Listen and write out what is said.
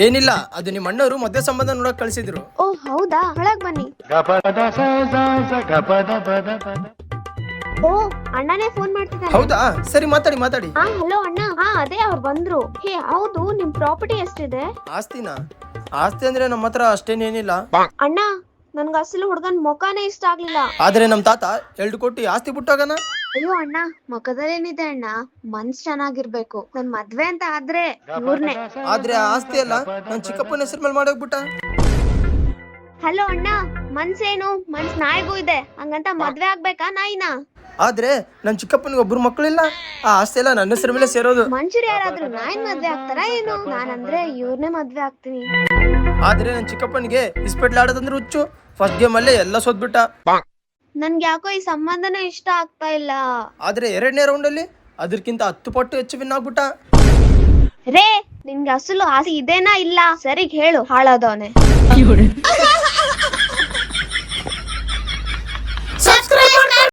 ಏನಿಲ್ಲ, ಅದು ನಿಮ್ಮ ಅಣ್ಣವರು ಮದ್ವೆ ಸಂಬಂಧ ನೋಡಕ್ ಕಳ್ಸಿದ್ರು. ಓ ಹೌದಾ, ಒಳಗ್ ಬನ್ನಿ. ಓ ಅಣ್ಣನೇ ಫೋನ್ ಮಾಡ್ತಿದ್ದಾನೆ. ಹೌದಾ, ಸರಿ ಮಾತಾಡಿ ಮಾತಾಡಿ. ಹಾ ಹಲೋ ಅಣ್ಣ. ಹಾ ಅದೇ ಅವ್ರು ಬಂದ್ರು. ಹೇ ಹೌದು, ನಿಮ್ ಪ್ರಾಪರ್ಟಿ ಎಷ್ಟಿದೆ? ಆಸ್ತಿ ಅಂದ್ರೆ ನಮ್ಮ ಹತ್ರ ಅಷ್ಟೇನೇನಿಲ್ಲ ಅಣ್ಣ, ನನ್ಗ ಅಸಲು ಹುಡ್ಗನ್ ಮುಖಾನೇ ಇಷ್ಟ ಆಗ್ಲಿಲ್ಲ. ಆದ್ರೆ ನಮ್ ತಾತ 2 ಕೋಟಿ ಆಸ್ತಿ ಬಿಟ್ಟಾಗನ. ಅಯ್ಯೋ ಅಣ್ಣ, ಮುಖದಲ್ಲೇನಿದೆ ಅಣ್ಣ, ಮನ್ಸ್ ಚೆನ್ನಾಗಿರ್ಬೇಕು. ನನ್ ಮದ್ವೆ ಅಂತ ಆದ್ರೆ ಇವ್ರನ್ನೇ. ಆದ್ರೆ ಆ ಆಸ್ತಿ ಎಲ್ಲ ನನ್ ಚಿಕ್ಕಪ್ಪನ ಹೆಸರು ಮೇಲೆ ಮಾಡೋಗ್ಬಿಟ್ಟ. ಹಲೋ ಅಣ್ಣ, ಮನ್ಸೇನು? ಮನ್ಸ್ ನಾಯಿಗೂ ಇದೆ, ಹಂಗಂತ ಮದ್ವೆ ಆಗ್ಬೇಕಾ ನಾಯಿನ? ಆದ್ರೆ ನನ್ ಚಿಕ್ಕಪ್ಪನಿಗೆ ಒಬ್ರು ಮಕ್ಕಳಿಲ್ಲ, ಆ ಆಸ್ತಿ ಎಲ್ಲ ನನ್ನ ಹೆಸರು ಮೇಲೆ ಸೇರೋದು. ಮನುಷ್ಯರು ಯಾರಾದ್ರೂ ನಾಯಿನ್ ಮದ್ವೆ ಆಗ್ತಾರ ಏನು? ನಾನಂದ್ರೆ ಇವ್ರನ್ನೇ ಮದ್ವೆ ಆಗ್ತೀನಿ. ಆದ್ರೆ ನನ್ ಚಿಕ್ಕಪ್ಪನಿಗೆ ಇಸ್ಪೆಟ್ಲ್ ಆಡೋದಂದ್ರೆ ಹುಚ್ಚು. ಫಸ್ಟ್ ಗೇಮ್ ಅಲ್ಲೇ ಎಲ್ಲ ಸೋತ್ಬಿಟ್ಟ. ನನ್ಗೆ ಯಾಕೋ ಈ ಸಂಬಂಧನೇ ಇಷ್ಟ ಆಗ್ತಾ ಇಲ್ಲ. ಆದ್ರೆ 2ನೇ ರೌಂಡ್ ಅಲ್ಲಿ ಅದಕ್ಕಿಂತ 10 ಪಟ್ಟು ಹೆಚ್ಚು ವಿನ್ ಆಗ್ಬಿಟ್ಟ. ರೇ, ನಿನ್ಗೆ ಅಸಲು ಆಸೆ ಇದೇನಾ ಇಲ್ಲ? ಸರಿಗ್ ಹೇಳು, ಹಾಳಾದವನೆ.